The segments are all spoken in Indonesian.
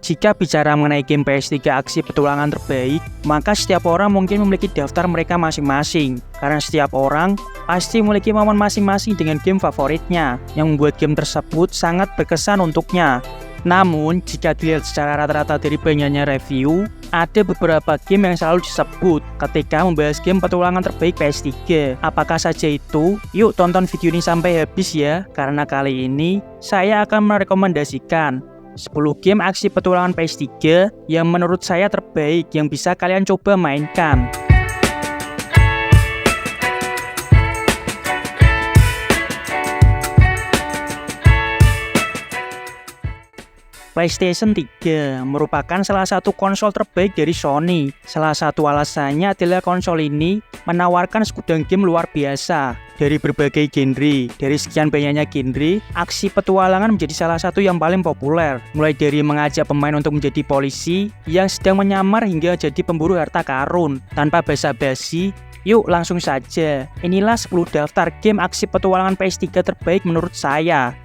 Jika bicara mengenai game PS3 aksi petualangan terbaik, maka setiap orang mungkin memiliki daftar mereka masing-masing. Karena setiap orang pasti memiliki momen masing-masing dengan game favoritnya, yang membuat game tersebut sangat berkesan untuknya. Namun, jika dilihat secara rata-rata dari banyaknya review, ada beberapa game yang selalu disebut ketika membahas game petualangan terbaik PS3. Apakah saja itu? Yuk tonton video ini sampai habis ya, karena kali ini saya akan merekomendasikan 10 game aksi petualangan PS3 yang menurut saya terbaik yang bisa kalian coba mainkan. PlayStation 3 merupakan salah satu konsol terbaik dari Sony. Salah satu alasannya adalah konsol ini menawarkan segudang game luar biasa dari berbagai genre. Dari sekian banyaknya genre, aksi petualangan menjadi salah satu yang paling populer. Mulai dari mengajak pemain untuk menjadi polisi yang sedang menyamar hingga jadi pemburu harta karun. Tanpa basa-basi, yuk langsung saja. Inilah 10 daftar game aksi petualangan PS3 terbaik menurut saya.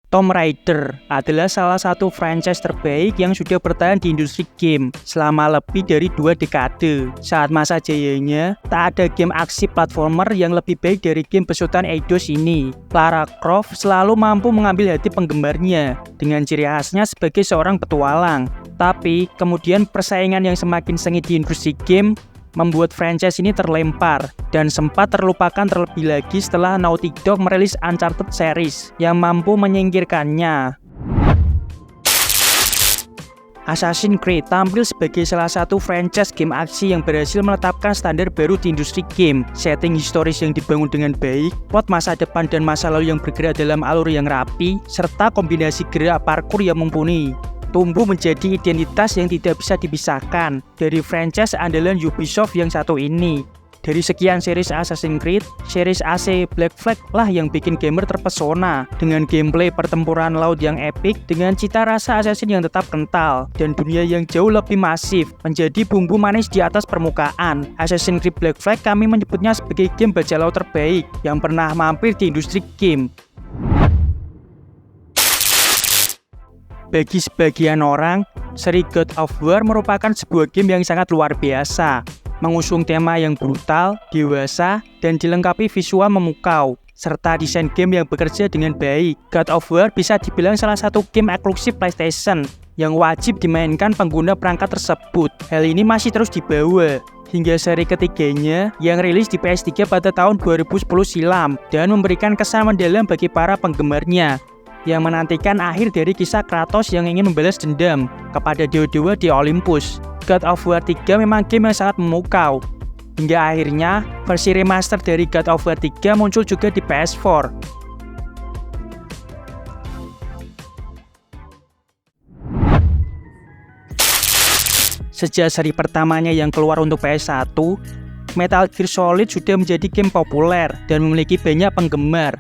Tomb Raider adalah salah satu franchise terbaik yang sudah bertahan di industri game selama lebih dari 2 dekade. Saat masa jayanya, tak ada game aksi platformer yang lebih baik dari game besutan Eidos ini. Lara Croft selalu mampu mengambil hati penggemarnya dengan ciri khasnya sebagai seorang petualang. Tapi, kemudian persaingan yang semakin sengit di industri game membuat franchise ini terlempar dan sempat terlupakan terlebih lagi setelah Naughty Dog merilis Uncharted series yang mampu menyingkirkannya. Assassin's Creed tampil sebagai salah satu franchise game aksi yang berhasil menetapkan standar baru di industri game. Setting historis yang dibangun dengan baik, plot masa depan dan masa lalu yang bergerak dalam alur yang rapi, serta kombinasi gerak parkour yang mumpuni, tumbuh menjadi identitas yang tidak bisa dipisahkan dari franchise andalan Ubisoft yang satu ini. Dari sekian series Assassin's Creed, series AC Black Flag lah yang bikin gamer terpesona dengan gameplay pertempuran laut yang epik dengan cita rasa assassin yang tetap kental dan dunia yang jauh lebih masif menjadi bumbu manis di atas permukaan. Assassin's Creed Black Flag kami menyebutnya sebagai game bajak laut terbaik yang pernah mampir di industri game. Bagi sebagian orang, seri God of War merupakan sebuah game yang sangat luar biasa, mengusung tema yang brutal, dewasa, dan dilengkapi visual memukau, serta desain game yang bekerja dengan baik. God of War bisa dibilang salah satu game eksklusif PlayStation yang wajib dimainkan pengguna perangkat tersebut. Hal ini masih terus dibawa hingga seri ketiganya yang rilis di PS3 pada tahun 2010 silam dan memberikan kesan mendalam bagi para penggemarnya yang menantikan akhir dari kisah Kratos yang ingin membalas dendam kepada dewa-dewa di Olympus. God of War 3 memang game yang sangat memukau. Hingga akhirnya, versi remaster dari God of War 3 muncul juga di PS4. Sejak seri pertamanya yang keluar untuk PS1, Metal Gear Solid sudah menjadi game populer dan memiliki banyak penggemar.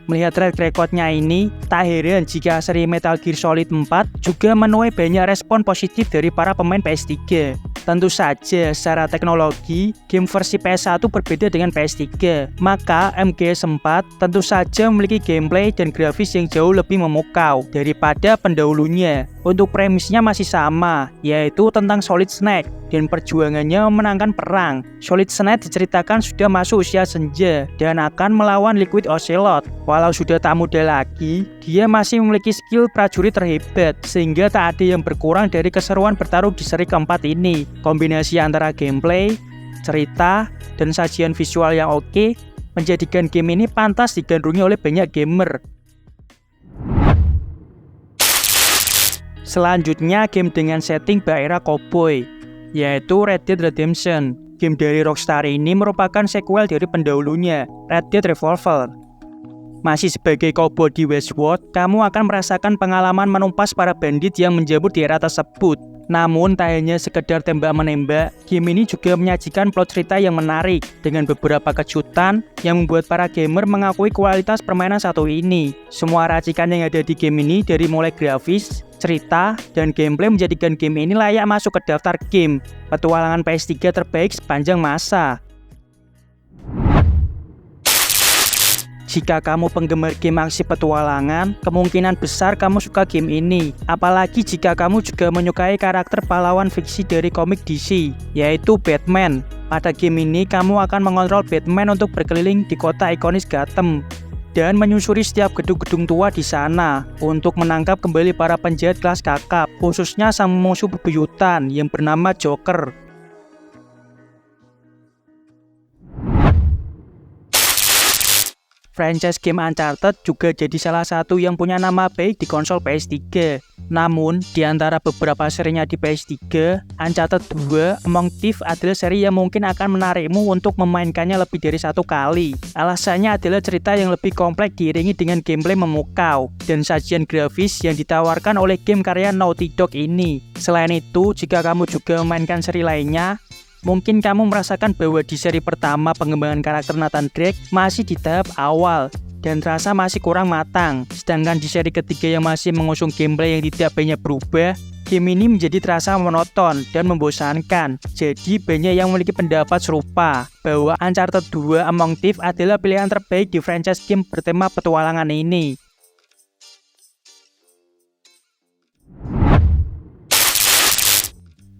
Melihat track recordnya ini, tak heran jika seri Metal Gear Solid 4 juga menuai banyak respon positif dari para pemain PS3. Tentu saja, secara teknologi, game versi PS1 berbeda dengan PS3. Maka, MGS4 tentu saja memiliki gameplay dan grafis yang jauh lebih memukau daripada pendahulunya. Untuk premisnya masih sama, yaitu tentang Solid Snake dan perjuangannya memenangkan perang. Solid Snake diceritakan sudah masuk usia senja dan akan melawan Liquid Ocelot. Walau sudah tak muda lagi, dia masih memiliki skill prajurit terhebat, sehingga tak ada yang berkurang dari keseruan bertarung di seri keempat ini. Kombinasi antara gameplay, cerita, dan sajian visual yang oke menjadikan game ini pantas digandrungi oleh banyak gamer. Selanjutnya, game dengan setting era cowboy, yaitu Red Dead Redemption. Game dari Rockstar ini merupakan sequel dari pendahulunya, Red Dead Revolver. Masih sebagai cowboy di Westworld, kamu akan merasakan pengalaman menumpas para bandit yang menjamur di era tersebut. Namun, tak hanya sekedar tembak-menembak, game ini juga menyajikan plot cerita yang menarik dengan beberapa kejutan yang membuat para gamer mengakui kualitas permainan satu ini. Semua racikan yang ada di game ini dari mulai grafis, cerita, dan gameplay menjadikan game ini layak masuk ke daftar game petualangan PS3 terbaik sepanjang masa. Jika kamu penggemar game aksi petualangan, kemungkinan besar kamu suka game ini. Apalagi jika kamu juga menyukai karakter pahlawan fiksi dari komik DC, yaitu Batman. Pada game ini, kamu akan mengontrol Batman untuk berkeliling di kota ikonis Gotham dan menyusuri setiap gedung-gedung tua di sana untuk menangkap kembali para penjahat kelas kakap, khususnya sang musuh bebuyutan yang bernama Joker. Franchise game Uncharted juga jadi salah satu yang punya nama baik di konsol PS3. Namun, di antara beberapa serinya di PS3, Uncharted 2 Among Thieves adalah seri yang mungkin akan menarikmu untuk memainkannya lebih dari satu kali. Alasannya adalah cerita yang lebih kompleks diiringi dengan gameplay memukau dan sajian grafis yang ditawarkan oleh game karya Naughty Dog ini. Selain itu, jika kamu juga memainkan seri lainnya, mungkin kamu merasakan bahwa di seri pertama pengembangan karakter Nathan Drake masih di tahap awal dan terasa masih kurang matang. Sedangkan di seri ketiga yang masih mengusung gameplay yang tidak banyak berubah, game ini menjadi terasa monoton dan membosankan. Jadi banyak yang memiliki pendapat serupa bahwa Uncharted 2 Among Thieves adalah pilihan terbaik di franchise game bertema petualangan ini.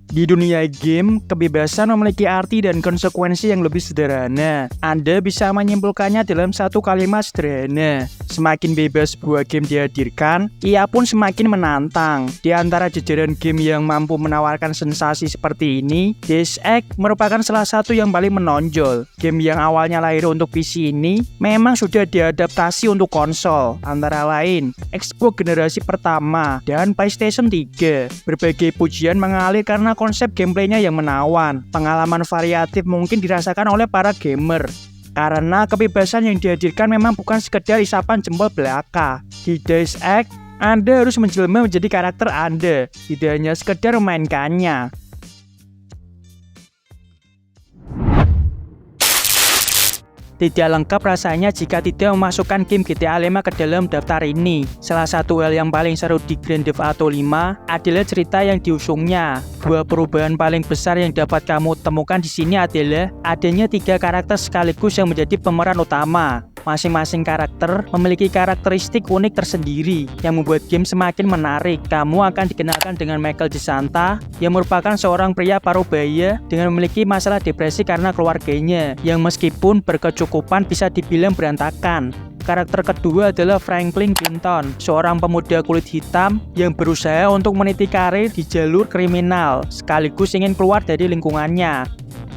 Di dunia game, kebebasan memiliki arti dan konsekuensi yang lebih sederhana. Anda bisa menyimpulkannya dalam satu kalimat sederhana. Semakin bebas sebuah game dihadirkan, ia pun semakin menantang. Di antara jajaran game yang mampu menawarkan sensasi seperti ini, Deus Ex merupakan salah satu yang paling menonjol. Game yang awalnya lahir untuk PC ini memang sudah diadaptasi untuk konsol, antara lain Xbox generasi pertama dan PlayStation 3. Berbagai pujian mengalir karena konsep gameplaynya yang menawan. Pengalaman variatif mungkin dirasakan oleh para gamer karena kebebasan yang dihadirkan memang bukan sekedar isapan jempol belaka. Di Deus Ex, Anda harus menjelma menjadi karakter Anda, tidak hanya sekedar memainkannya. Tidak lengkap rasanya jika tidak memasukkan game GTA 5 ke dalam daftar ini. Salah satu hal yang paling seru di Grand Theft Auto 5 adalah cerita yang diusungnya. Dua perubahan paling besar yang dapat kamu temukan di sini adalah adanya 3 karakter sekaligus yang menjadi pemeran utama. Masing-masing karakter memiliki karakteristik unik tersendiri yang membuat game semakin menarik. Kamu akan dikenalkan dengan Michael DeSanta yang merupakan seorang pria parubaya dengan memiliki masalah depresi karena keluarganya yang meskipun berkecukupan bisa dibilang berantakan. Karakter kedua adalah Franklin Clinton, seorang pemuda kulit hitam yang berusaha untuk meniti karir di jalur kriminal sekaligus ingin keluar dari lingkungannya.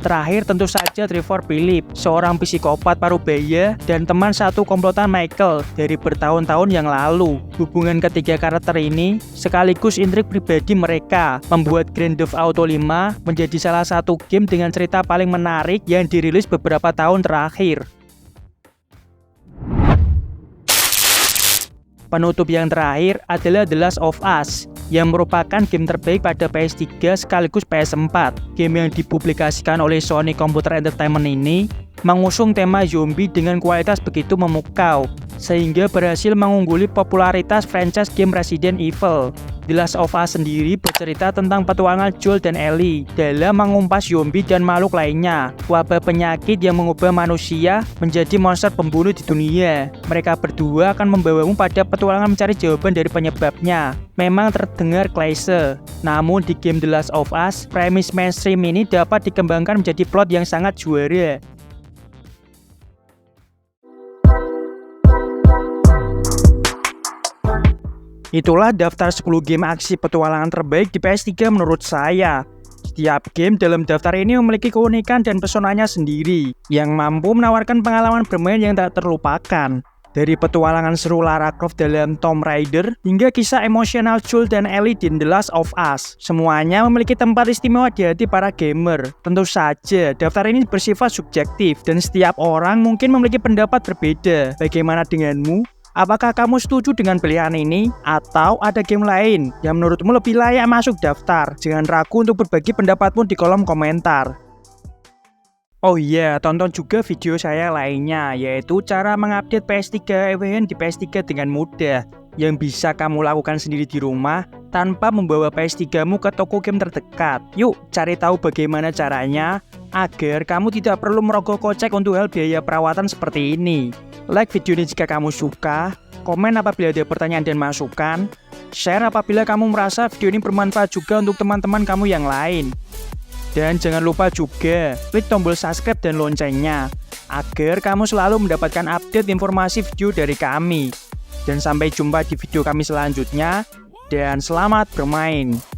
Terakhir tentu saja Trevor Phillips, seorang psikopat parubaya dan teman satu komplotan Michael dari bertahun-tahun yang lalu. Hubungan ketiga karakter ini sekaligus intrik pribadi mereka membuat Grand Theft Auto 5 menjadi salah satu game dengan cerita paling menarik yang dirilis beberapa tahun terakhir. Penutup yang terakhir adalah The Last of Us, yang merupakan game terbaik pada PS3 sekaligus PS4. Game yang dipublikasikan oleh Sony Computer Entertainment ini mengusung tema zombie dengan kualitas begitu memukau, sehingga berhasil mengungguli popularitas franchise game Resident Evil. The Last of Us sendiri bercerita tentang petualangan Joel dan Ellie dalam mengumpas zombie dan makhluk lainnya, wabah penyakit yang mengubah manusia menjadi monster pembunuh di dunia. Mereka berdua akan membawamu pada petualangan mencari jawaban dari penyebabnya. Memang terdengar klise, namun di game The Last of Us, premis mainstream ini dapat dikembangkan menjadi plot yang sangat juara. Itulah daftar 10 game aksi petualangan terbaik di PS3 menurut saya. Setiap game dalam daftar ini memiliki keunikan dan pesonanya sendiri, yang mampu menawarkan pengalaman bermain yang tak terlupakan. Dari petualangan seru Lara Croft dalam Tomb Raider, hingga kisah emosional Joel dan Ellie di The Last of Us, semuanya memiliki tempat istimewa di hati para gamer. Tentu saja, daftar ini bersifat subjektif, dan setiap orang mungkin memiliki pendapat berbeda. Bagaimana denganmu? Apakah kamu setuju dengan pilihan ini? Atau ada game lain yang menurutmu lebih layak masuk daftar? Jangan ragu untuk berbagi pendapatmu di kolom komentar. Oh iya, tonton juga video saya lainnya, yaitu cara mengupdate PS3 EVN di PS3 dengan mudah, yang bisa kamu lakukan sendiri di rumah tanpa membawa PS3-mu ke toko game terdekat. Yuk, cari tahu bagaimana caranya. agar kamu tidak perlu merogoh kocek untuk hal biaya perawatan seperti ini. Like video ini jika kamu suka, komen apabila ada pertanyaan dan masukan, share apabila kamu merasa video ini bermanfaat juga untuk teman-teman kamu yang lain. Dan jangan lupa juga klik tombol subscribe dan loncengnya, agar kamu selalu mendapatkan update informasi video dari kami. Dan sampai jumpa di video kami selanjutnya, dan selamat bermain.